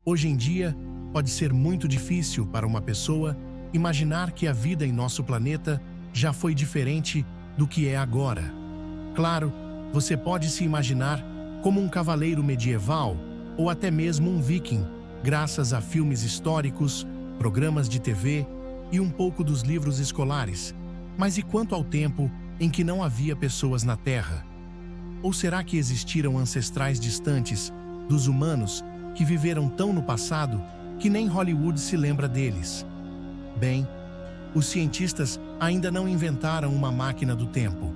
Hoje em dia, pode ser muito difícil para uma pessoa imaginar que a vida em nosso planeta já foi diferente do que é agora. Claro, você pode se imaginar como um cavaleiro medieval ou até mesmo um viking, graças a filmes históricos, programas de TV e um pouco dos livros escolares. Mas e quanto ao tempo em que não havia pessoas na Terra? Ou será que existiram ancestrais distantes dos humanos que viveram tão no passado que nem Hollywood se lembra deles? Bem, os cientistas ainda não inventaram uma máquina do tempo,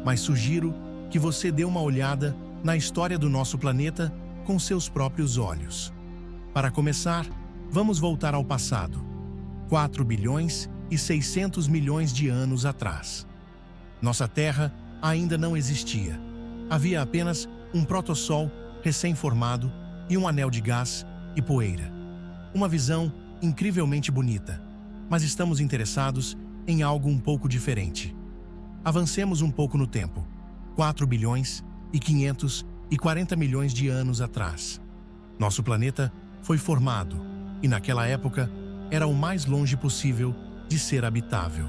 mas sugiro que você dê uma olhada na história do nosso planeta com seus próprios olhos. Para começar, vamos voltar ao passado, 4 bilhões e 600 milhões de anos atrás. Nossa Terra ainda não existia. Havia apenas um protossol recém-formado e um anel de gás e poeira. Uma visão incrivelmente bonita, mas estamos interessados em algo um pouco diferente. Avancemos um pouco no tempo, 4 bilhões e 540 milhões de anos atrás. Nosso planeta foi formado e naquela época era o mais longe possível de ser habitável.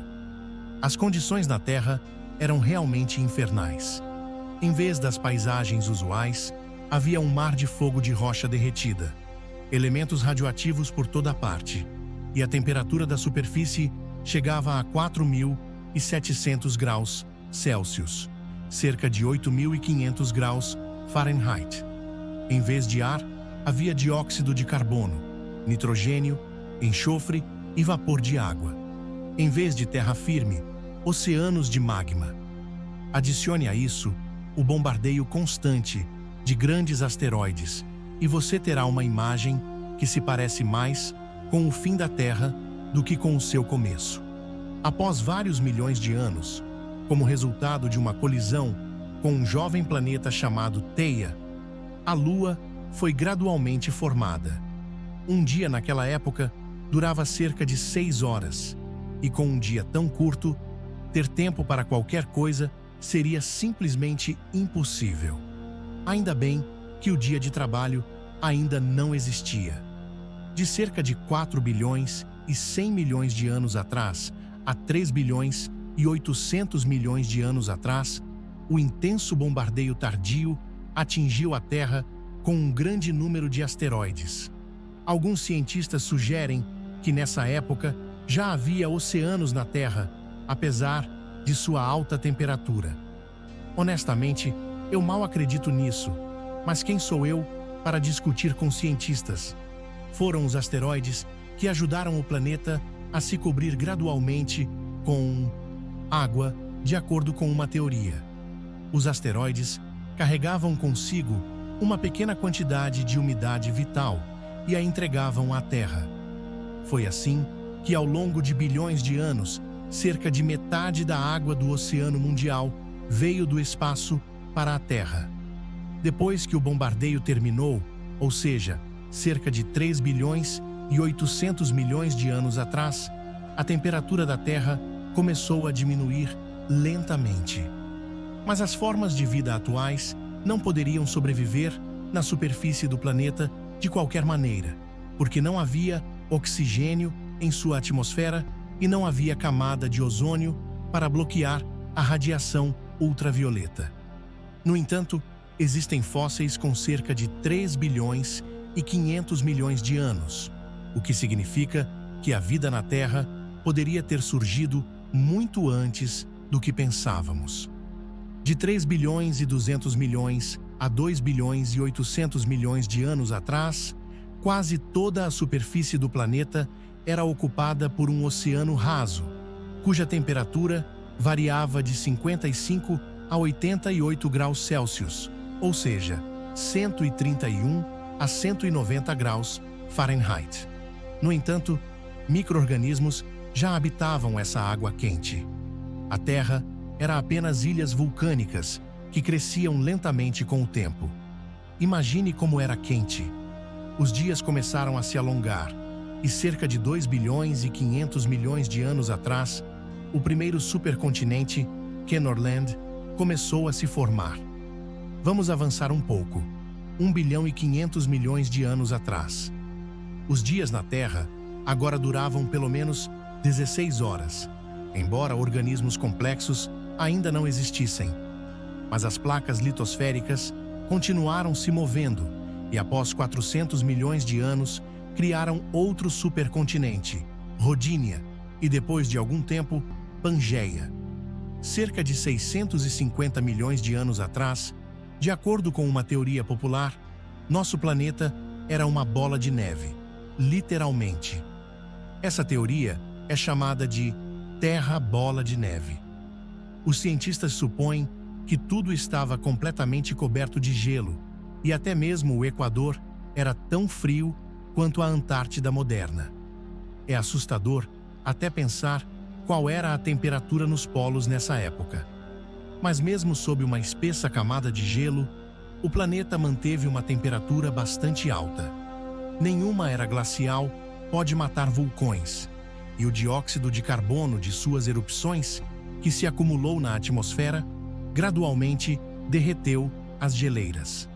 As condições na Terra eram realmente infernais. Em vez das paisagens usuais, havia um mar de fogo de rocha derretida, elementos radioativos por toda parte, e a temperatura da superfície chegava a 4.700 graus Celsius, cerca de 8.500 graus Fahrenheit. Em vez de ar, havia dióxido de carbono, nitrogênio, enxofre e vapor de água. Em vez de terra firme, oceanos de magma. Adicione a isso o bombardeio constante de grandes asteroides e você terá uma imagem que se parece mais com o fim da Terra do que com o seu começo. Após vários milhões de anos, como resultado de uma colisão com um jovem planeta chamado Theia, a Lua foi gradualmente formada. Um dia naquela época durava cerca de 6 horas, e com um dia tão curto, ter tempo para qualquer coisa seria simplesmente impossível. Ainda bem que o dia de trabalho ainda não existia. De cerca de 4 bilhões e 100 milhões de anos atrás a 3 bilhões e 800 milhões de anos atrás, o intenso bombardeio tardio atingiu a Terra com um grande número de asteroides. Alguns cientistas sugerem que nessa época já havia oceanos na Terra, apesar de sua alta temperatura. Honestamente, eu mal acredito nisso, mas quem sou eu para discutir com cientistas? Foram os asteroides que ajudaram o planeta a se cobrir gradualmente com água, de acordo com uma teoria. Os asteroides carregavam consigo uma pequena quantidade de umidade vital e a entregavam à Terra. Foi assim que, ao longo de bilhões de anos, cerca de metade da água do Oceano Mundial veio do espaço para a Terra. Depois que o bombardeio terminou, ou seja, cerca de 3 bilhões e 800 milhões de anos atrás, a temperatura da Terra começou a diminuir lentamente. Mas as formas de vida atuais não poderiam sobreviver na superfície do planeta de qualquer maneira, porque não havia oxigênio em sua atmosfera e não havia camada de ozônio para bloquear a radiação ultravioleta. No entanto, existem fósseis com cerca de 3 bilhões e 500 milhões de anos, o que significa que a vida na Terra poderia ter surgido muito antes do que pensávamos. De 3 bilhões e 200 milhões a 2 bilhões e 800 milhões de anos atrás, quase toda a superfície do planeta era ocupada por um oceano raso, cuja temperatura variava de 55 a 88 graus Celsius, ou seja, 131 a 190 graus Fahrenheit. No entanto, micro-organismos já habitavam essa água quente. A Terra era apenas ilhas vulcânicas que cresciam lentamente com o tempo. Imagine como era quente. Os dias começaram a se alongar, e cerca de 2 bilhões e 500 milhões de anos atrás, o primeiro supercontinente, Kenorland, começou a se formar. Vamos avançar um pouco. 1 bilhão e 500 milhões de anos atrás. Os dias na Terra agora duravam pelo menos 16 horas, embora organismos complexos ainda não existissem. Mas as placas litosféricas continuaram se movendo e, após 400 milhões de anos, criaram outro supercontinente, Rodínia, e depois de algum tempo, Pangeia. Cerca de 650 milhões de anos atrás, de acordo com uma teoria popular, nosso planeta era uma bola de neve, literalmente. Essa teoria é chamada de Terra-bola de neve. Os cientistas supõem que tudo estava completamente coberto de gelo e até mesmo o Equador era tão frio quanto a Antártida moderna. É assustador até pensar qual era a temperatura nos polos nessa época. Mas mesmo sob uma espessa camada de gelo, o planeta manteve uma temperatura bastante alta. Nenhuma era glacial pode matar vulcões, e o dióxido de carbono de suas erupções, que se acumulou na atmosfera, gradualmente derreteu as geleiras.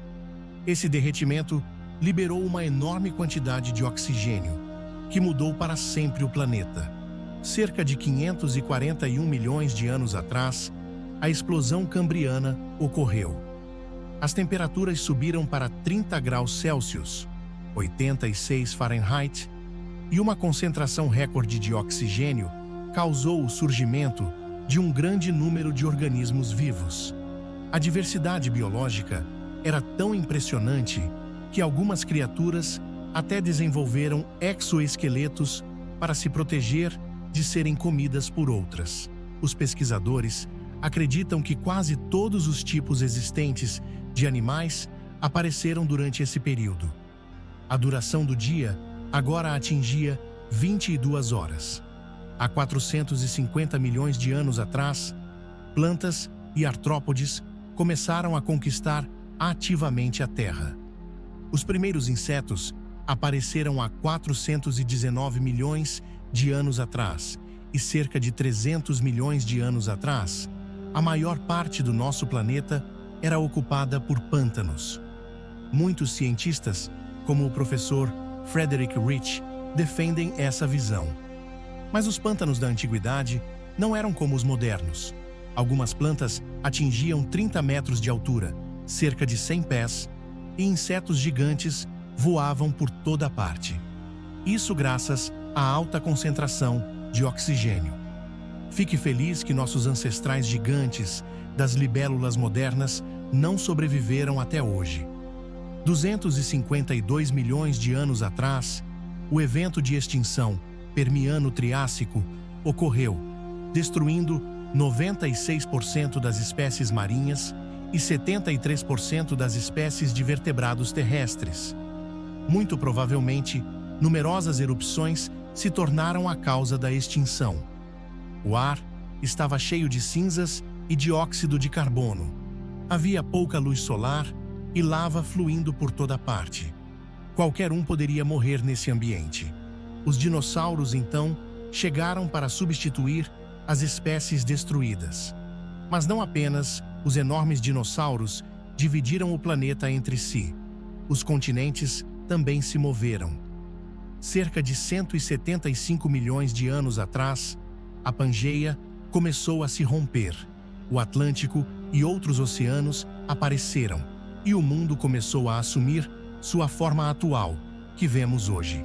Esse derretimento liberou uma enorme quantidade de oxigênio, que mudou para sempre o planeta. Cerca de 541 milhões de anos atrás, a explosão cambriana ocorreu. As temperaturas subiram para 30 graus Celsius, 86 Fahrenheit, e uma concentração recorde de oxigênio causou o surgimento de um grande número de organismos vivos. A diversidade biológica era tão impressionante que algumas criaturas até desenvolveram exoesqueletos para se proteger de serem comidas por outras. Os pesquisadores acreditam que quase todos os tipos existentes de animais apareceram durante esse período. A duração do dia agora atingia 22 horas. Há 450 milhões de anos atrás, plantas e artrópodes começaram a conquistar ativamente a Terra. Os primeiros insetos apareceram há 419 milhões de anos atrás, e cerca de 300 milhões de anos atrás, a maior parte do nosso planeta era ocupada por pântanos. Muitos cientistas, como o professor Frederick Rich, defendem essa visão. Mas os pântanos da antiguidade não eram como os modernos. Algumas plantas atingiam 30 metros de altura, cerca de 100 pés, e insetos gigantes voavam por toda parte. Isso graças à alta concentração de oxigênio. Fique feliz que nossos ancestrais gigantes das libélulas modernas não sobreviveram até hoje. 252 milhões de anos atrás, o evento de extinção Permiano-Triássico ocorreu, destruindo 96% das espécies marinhas e 73% das espécies de vertebrados terrestres. Muito provavelmente, numerosas erupções se tornaram a causa da extinção. O ar estava cheio de cinzas e dióxido de carbono. Havia pouca luz solar e lava fluindo por toda parte. Qualquer um poderia morrer nesse ambiente. Os dinossauros, então, chegaram para substituir as espécies destruídas. Mas não apenas os enormes dinossauros dividiram o planeta entre si. Os continentes também se moveram. Cerca de 175 milhões de anos atrás, a Pangeia começou a se romper. O Atlântico e outros oceanos apareceram, e o mundo começou a assumir sua forma atual, que vemos hoje.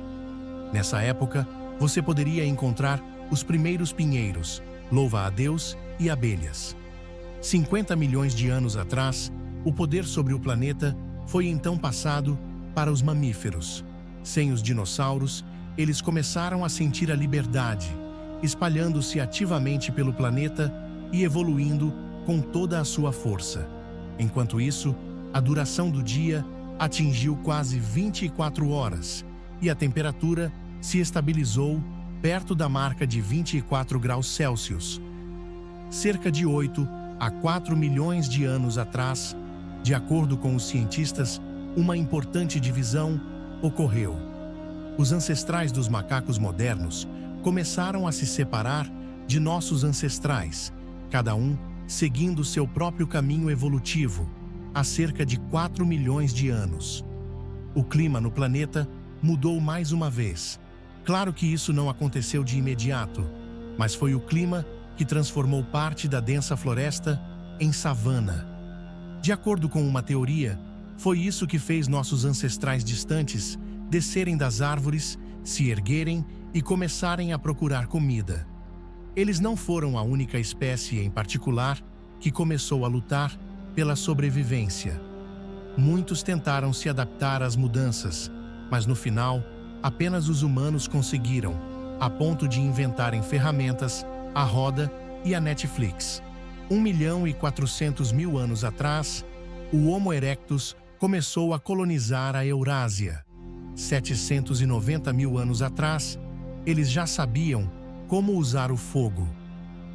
Nessa época, você poderia encontrar os primeiros pinheiros, louva-a-Deus e abelhas. 50 milhões de anos atrás, o poder sobre o planeta foi então passado para os mamíferos. Sem os dinossauros, eles começaram a sentir a liberdade, espalhando-se ativamente pelo planeta e evoluindo com toda a sua força. Enquanto isso, a duração do dia atingiu quase 24 horas e a temperatura se estabilizou perto da marca de 24 graus Celsius. Cerca de 8 a 4 milhões de anos atrás, de acordo com os cientistas, uma importante divisão ocorreu. Os ancestrais dos macacos modernos começaram a se separar de nossos ancestrais, cada um seguindo seu próprio caminho evolutivo, há cerca de 4 milhões de anos. O clima no planeta mudou mais uma vez. Claro que isso não aconteceu de imediato, mas foi o clima que transformou parte da densa floresta em savana. De acordo com uma teoria, foi isso que fez nossos ancestrais distantes descerem das árvores, se erguerem e começarem a procurar comida. Eles não foram a única espécie em particular que começou a lutar pela sobrevivência. Muitos tentaram se adaptar às mudanças, mas no final, apenas os humanos conseguiram, a ponto de inventarem ferramentas, a roda e a Netflix. 1.400.000 anos atrás, o Homo erectus começou a colonizar a Eurásia. 790.000 anos atrás, eles já sabiam como usar o fogo.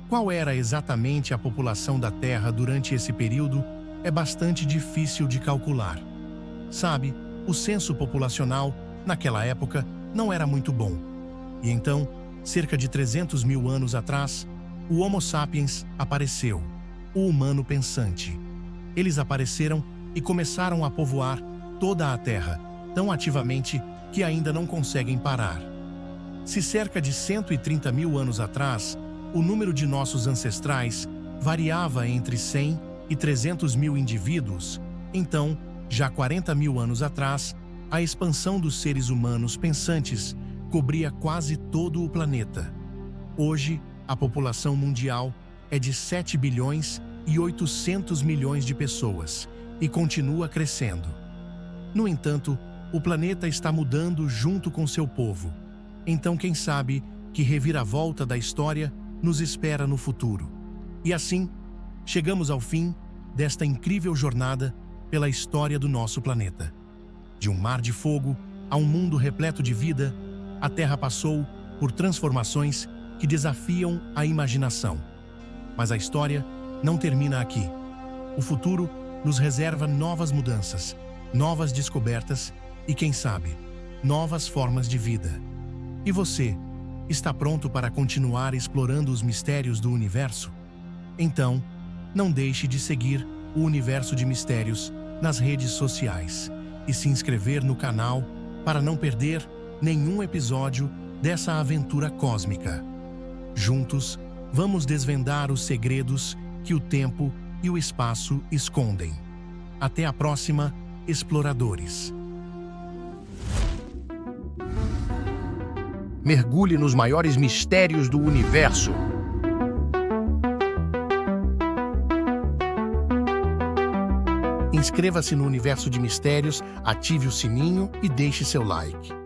Qual era exatamente a população da Terra durante esse período é bastante difícil de calcular. Sabe, o censo populacional, naquela época, não era muito bom. E então, cerca de 300.000 anos atrás, o Homo sapiens apareceu, o humano pensante. Eles apareceram e começaram a povoar toda a Terra, tão ativamente que ainda não conseguem parar. Se cerca de 130.000 anos atrás, o número de nossos ancestrais variava entre 100 e 300.000 indivíduos, então, já 40.000 anos atrás, a expansão dos seres humanos pensantes cobria quase todo o planeta. Hoje, a população mundial é de 7 bilhões e 800 milhões de pessoas e continua crescendo. No entanto, o planeta está mudando junto com seu povo. Então, quem sabe que reviravolta da história nos espera no futuro. E assim, chegamos ao fim desta incrível jornada pela história do nosso planeta. De um mar de fogo a um mundo repleto de vida, a Terra passou por transformações que desafiam a imaginação. Mas a história não termina aqui. O futuro nos reserva novas mudanças, novas descobertas e, quem sabe, novas formas de vida. E você, está pronto para continuar explorando os mistérios do universo? Então, não deixe de seguir o Universo de Mistérios nas redes sociais e se inscrever no canal para não perder nenhum episódio dessa aventura cósmica. Juntos, vamos desvendar os segredos que o tempo e o espaço escondem. Até a próxima, exploradores! Mergulhe nos maiores mistérios do universo. Inscreva-se no Universo de Mistérios, ative o sininho e deixe seu like.